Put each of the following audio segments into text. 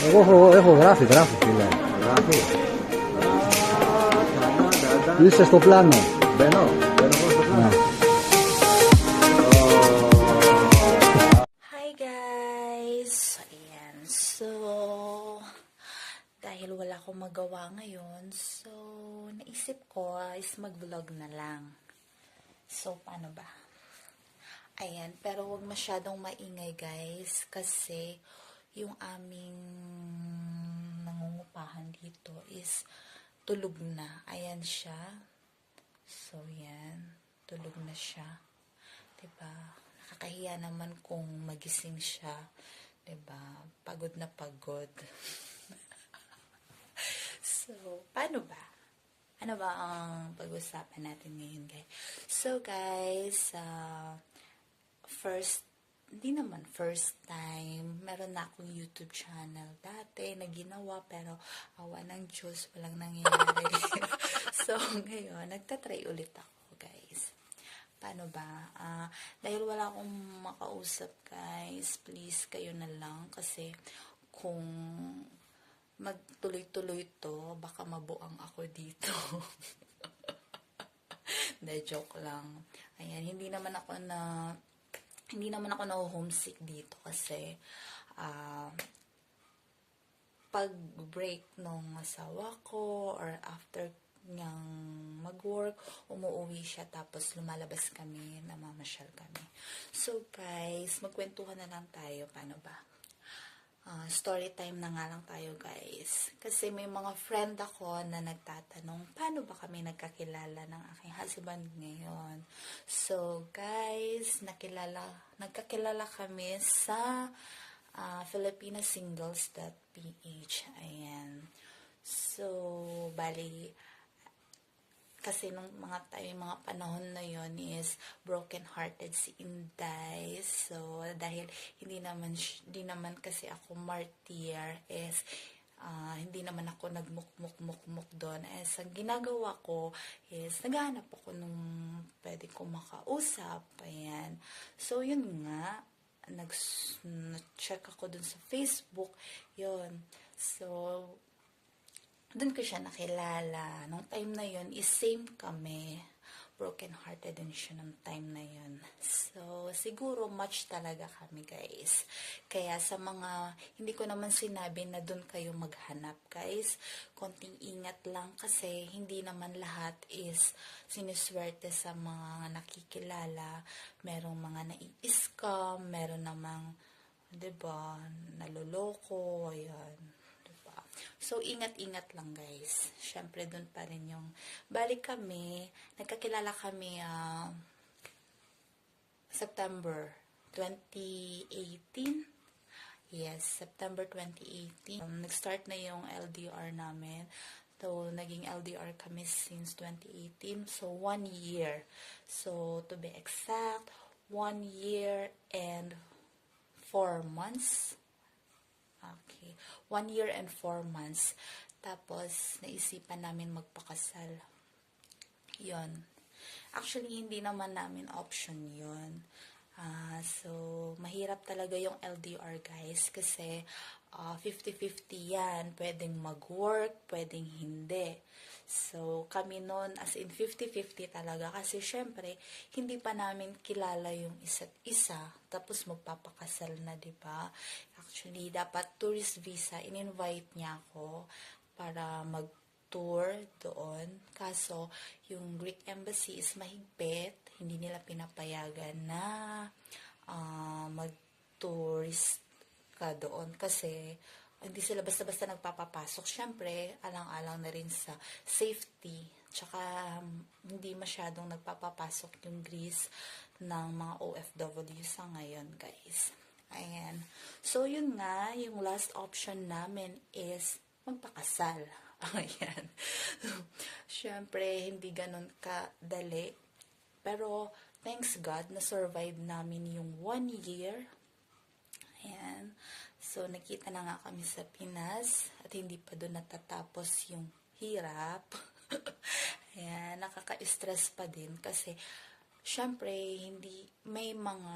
Έχω γράφει φίλε. Γράφει. Είσαι στο πλάνο. Μπαίνω εγώ στο πλάνο. Hi guys! Ayan, so dahil wala akong magawa ngayon, so naisip ko is mag-vlog na lang. So paano ba? Ayan, pero wag masyadong maingay guys kasi yung aming nangungupahan dito is tulog na. Ayan siya. So yan, tulog na siya. Diba? Nakakahiya naman kung magising siya. Diba? Pagod na pagod. So, paano ba? Ano ba ang pag-usapan natin ngayon, guys? So, guys, first time, meron na akong YouTube channel dati na ginawa, pero awa ng Diyos, walang nangyayari. So, ngayon, nagtatry ulit ako, guys. Paano ba? Dahil wala akong makausap, guys, please, kayo na lang. Kasi, kung magtuloy-tuloy to, baka mabuang ako dito. Hindi, joke lang. Ayan, hindi naman ako na homesick dito kasi pag break nung asawa ko or after niyang mag-work, umuwi siya tapos lumalabas kami, namamasyal kami. So guys, magkwentuhan na lang tayo. Paano ba? Story time na nga lang tayo guys. Kasi may mga friend ako na nagtatanong, paano ba kami nagkakilala ng aking husband ngayon? So guys, nagkakilala kami sa filipinasingles.ph. Ayan. So, bali, kasi nung mga panahon na yon is broken hearted si Inday. So dahil hindi naman kasi ako martyr, is hindi naman ako nagmukmuk doon. As ang ginagawa ko is naghahanap ako nung pwede ko makausap. Ayan. So yun nga, nag-check ako dun sa Facebook. Yun. So doon ko siya nakilala. Nung time na yun, is same kami. Broken hearted din siya nung time na yun. So, siguro match talaga kami, guys. Kaya sa mga, hindi ko naman sinabi na doon kayo maghanap, guys. Konting ingat lang kasi hindi naman lahat is siniswerte sa mga nakikilala. Merong mga nai-scam, meron namang, diba, naloloko, ayan. So, ingat-ingat lang guys. Siyempre, doon pa rin yung balik kami. Nagkakilala kami September 2018. Yes, September 2018. Nag-start na yung LDR namin. So, naging LDR kami since 2018. So, 1 year. So, to be exact, 1 year and 4 months. Okay. 1 year and 4 months. Tapos, naisipan namin magpakasal. Yun. Actually, hindi naman namin option yun. So, mahirap talaga yung LDR, guys. Kasi, 50-50 yan. Pwedeng mag-work, pwedeng hindi. So, kami nun, as in 50-50 talaga. Kasi, syempre, hindi pa namin kilala yung isa't isa. Tapos, magpapakasal na, diba? Actually, dapat tourist visa. In-invite niya ako para mag-tour doon. Kaso, yung Greek Embassy is mahigpit. Hindi nila pinapayagan na mag-tourist ka doon. Kasi, hindi sila basta-basta nagpapapasok. Siyempre, alang-alang na rin sa safety. Tsaka, hindi masyadong nagpapapasok yung Greece ng mga OFW sa ngayon, guys. Ayan. So, yun nga, yung last option namin is magpakasal. Ayan. Siyempre, hindi ganun kadali. Pero, thanks God, na-survive namin yung 1 year. Ayan. So, nakita na nga kami sa Pinas at hindi pa doon natatapos yung hirap. Ayan, nakaka-stress pa din kasi syempre, may mga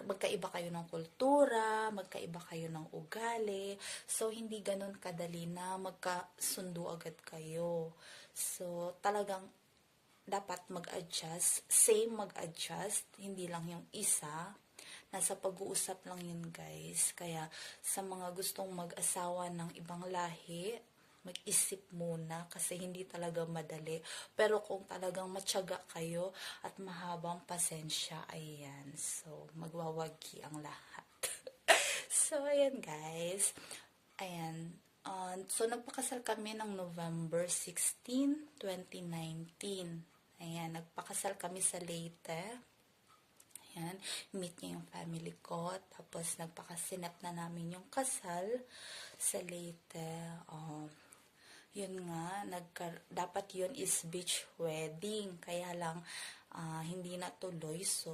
magkaiba kayo ng kultura, magkaiba kayo ng ugali. So, hindi ganun kadali na magkasundo agad kayo. So, talagang dapat mag-adjust, mag-adjust, hindi lang yung isa. Nasa pag-uusap lang yun, guys. Kaya, sa mga gustong mag-asawa ng ibang lahi, mag-isip muna kasi hindi talaga madali. Pero kung talagang matyaga kayo at mahabang pasensya, ayan. So, magwawagi ang lahat. So, ayan guys. Ayan. So, nagpakasal kami ng November 16, 2019. Ayan, nagpakasal kami sa Leyte. Ayan, meet niya yung family ko. Tapos, nagpakasinap na namin yung kasal sa Leyte. Yun nga, dapat yun is beach wedding. Kaya lang, hindi natuloy. So,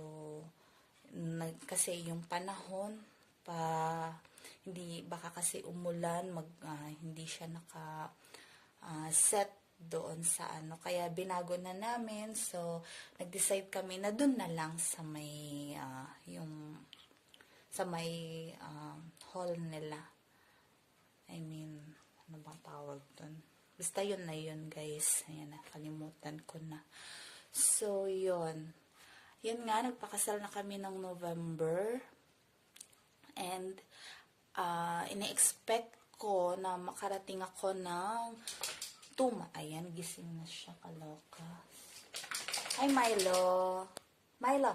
kasi yung panahon, hindi, baka kasi umulan, hindi siya set doon sa ano. Kaya binago na namin. So, nag-decide kami na doon na lang sa may, hall nila. I mean, ano bang tawag doon? Basta yun na yun, guys. Ayan, nakalimutan ko na. So, yun. Yun nga, nagpakasal na kami ng November. And, ina-expect ko na makarating ako ng ayan, gising na siya, kaloka. Hi, Milo. Milo,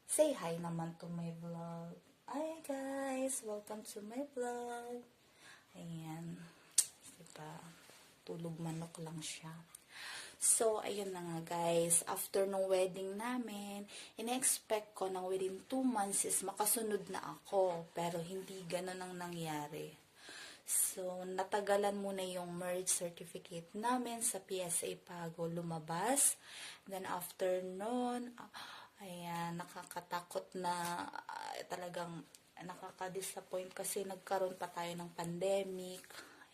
say hi naman to my vlog. Hi, guys. Welcome to my vlog. Ayan. Diba? Tulog manok lang siya. So, ayun na nga guys. After nung wedding namin, ina-expect ko na within 2 months is makasunod na ako. Pero hindi ganun ang nangyari. So, natagalan muna yung marriage certificate namin sa PSA Pago lumabas. Then, after nun, ayan, nakakatakot na talagang nakaka-disappoint kasi nagkaroon pa tayo ng pandemic.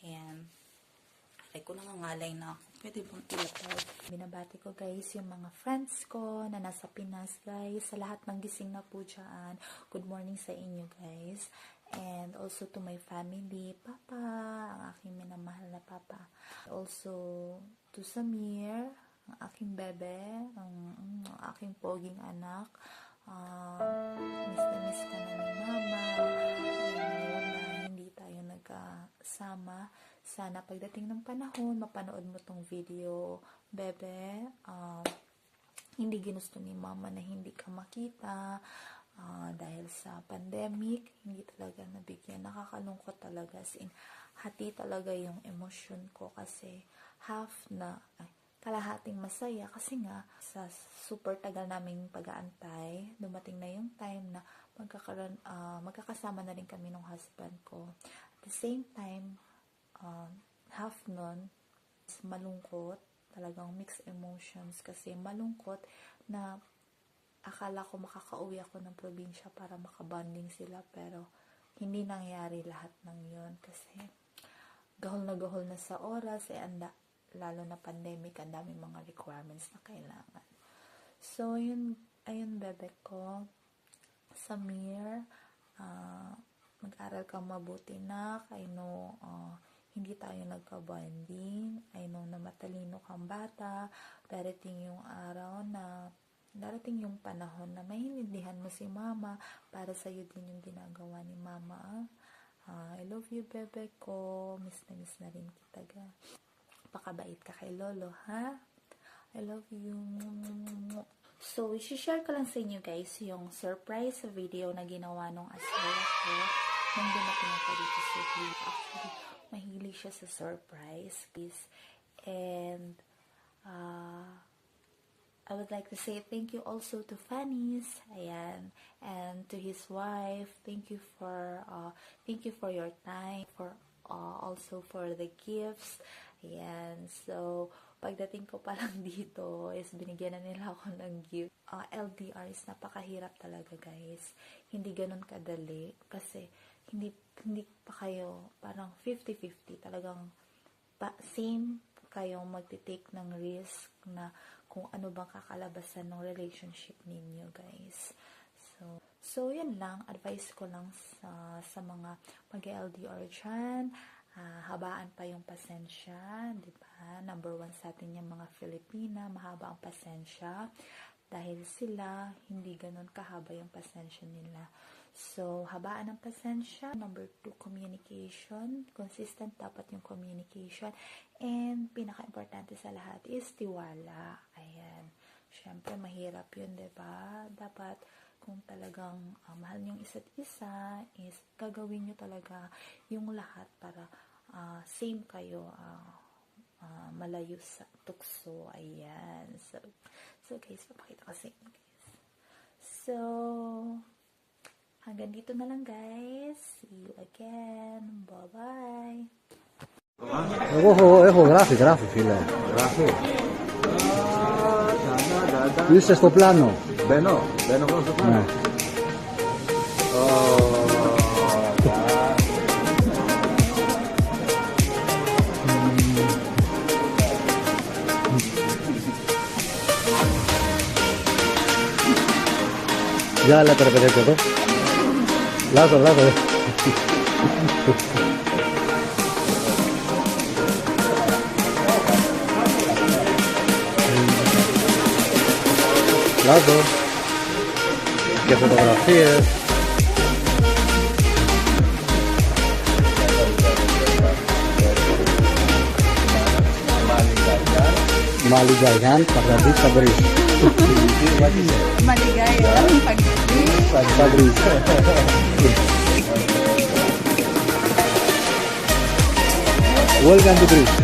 Ayan. Ay, kung nangangalay na ako, pwede bang ilapag? Binabati ko guys yung mga friends ko na nasa Pinas guys. Sa lahat ng gising na po dyan. Good morning sa inyo guys. And also to my family, Papa, ang aking minamahal na Papa. Also to Samir, ang aking bebe, ang aking poging anak. Miss na miss ka na ni Mama. Na hindi tayo nagkasama. Sana pagdating ng panahon, mapanood mo tong video, bebe. Hindi ginusto ni Mama na hindi ka makita. Dahil sa pandemic, hindi talaga nabigyan. Nakakalungkot talaga. As in, hati talaga yung emosyon ko kasi kalahating masaya kasi nga sa super tagal naming pag-aantay, dumating na yung time na magkakasama na rin kami ng husband ko. At the same time, half nun, malungkot, talagang mixed emotions kasi malungkot na akala ko makakauwi ako ng probinsya para makabanding sila pero hindi nangyari lahat ng yun kasi gahol na sa oras lalo na pandemic, ang daming mga requirements na kailangan. So, ayun bebe ko, Samir, mag-aral kang mabuti na. I know, hindi tayo nagka-bonding. I know na matalino kang bata. Darating yung panahon na maintindihan mo si Mama para sa'yo din yung ginagawa ni Mama. I love you, bebe ko. Miss na rin kita, ga. Pakabait ka kay Lolo, ha? I love you. So, i-share ko lang sa inyo, guys, yung surprise video na ginawa nung asawa ko nung dumating ako dito sa vlog. Actually, mahilig siya sa surprise, guys. And, I would like to say thank you also to Fanny's, ayan, and to his wife. Thank you for your time, also for the gifts, ayan. So, pagdating ko pa lang dito is binigyan na nila ako ng gift. LDR is napakahirap talaga, guys. Hindi ganun kadali kasi hindi pa kayo parang 50-50 talagang same kayong magti-take ng risk na kung ano bang kakalabasan ng relationship ninyo, guys. So, yan lang. Advice ko lang sa mga mag-LDR dyan. Habaan pa yung pasensya, di ba? Number 1 sa atin yung mga Filipina, mahaba ang pasensya. Dahil sila, hindi ganun kahaba yung pasensya nila. So, habaan ang pasensya. Number 2, communication. Consistent dapat yung communication. And, pinaka-importante sa lahat is tiwala. Ayan. Siyempre, mahirap yun, diba? Dapat, kung talagang mahal nyo yung isa't isa, is gagawin nyo talaga yung lahat para same kayo, malayo sa tukso. Ayan. So guys, papakita ko sa inyo, guys. So, hanggang dito na lang, guys. See you again. Bye-bye. Έχω γράφει φίλε. Γράφει. Είσαι στο πλάνο. Μπαίνω εγώ στο πλάνο. Ναι. Για λέτε ρε παιδάκι εδώ. Λάθος. Λάθος. Και φωτογραφίες. Maligayan, pag-abis, pag-abis. Maligaya. Pag-abis. Welcome to Greece.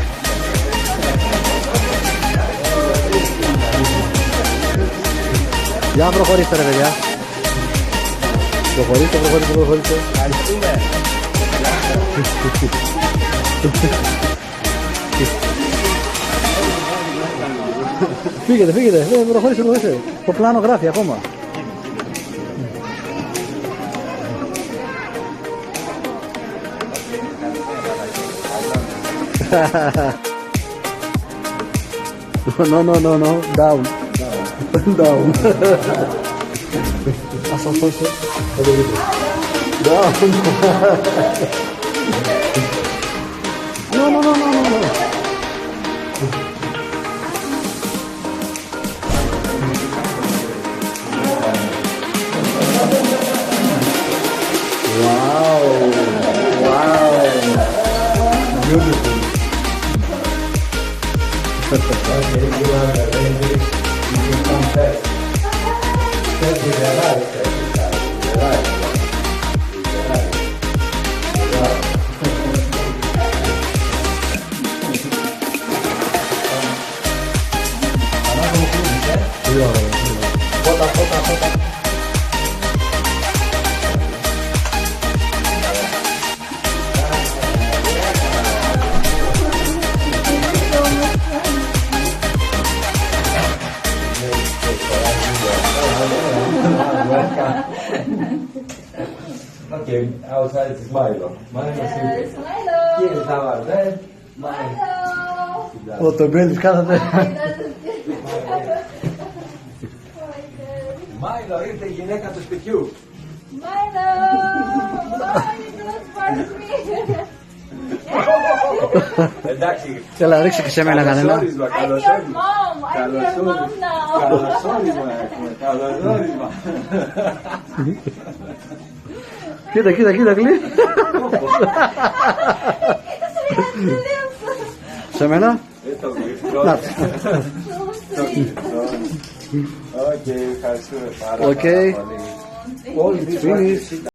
Για προχωρήστε ρε παιδιά. Προχωρήστε. Φύγετε. Προχωρήστε. Το πλάνο γράφει ακόμα. No. Down. Ascensor. Down. No. Wow. Beautiful. Foto. Okay, outside is Milo. Here is our bed. Ο Τομπέλης κάθεται. Milo ήρθε η γυναίκα του σπιτιού. Milo! Oh, you don't force me! Εντάξει. Έλα, ρίξε και σε μένα κανένα. Καλωσόρισμα. I'm your mom! I'm your mom now! Καλωσόρισμα έχουμε. Καλωσόρισμα. Κοίτα, κλεί. Σε μένα. Το γλυφτό. Να. Το γλυφτό. Οκ, ευχαριστούμε πάρα Okay. πολύ. All this Finish. work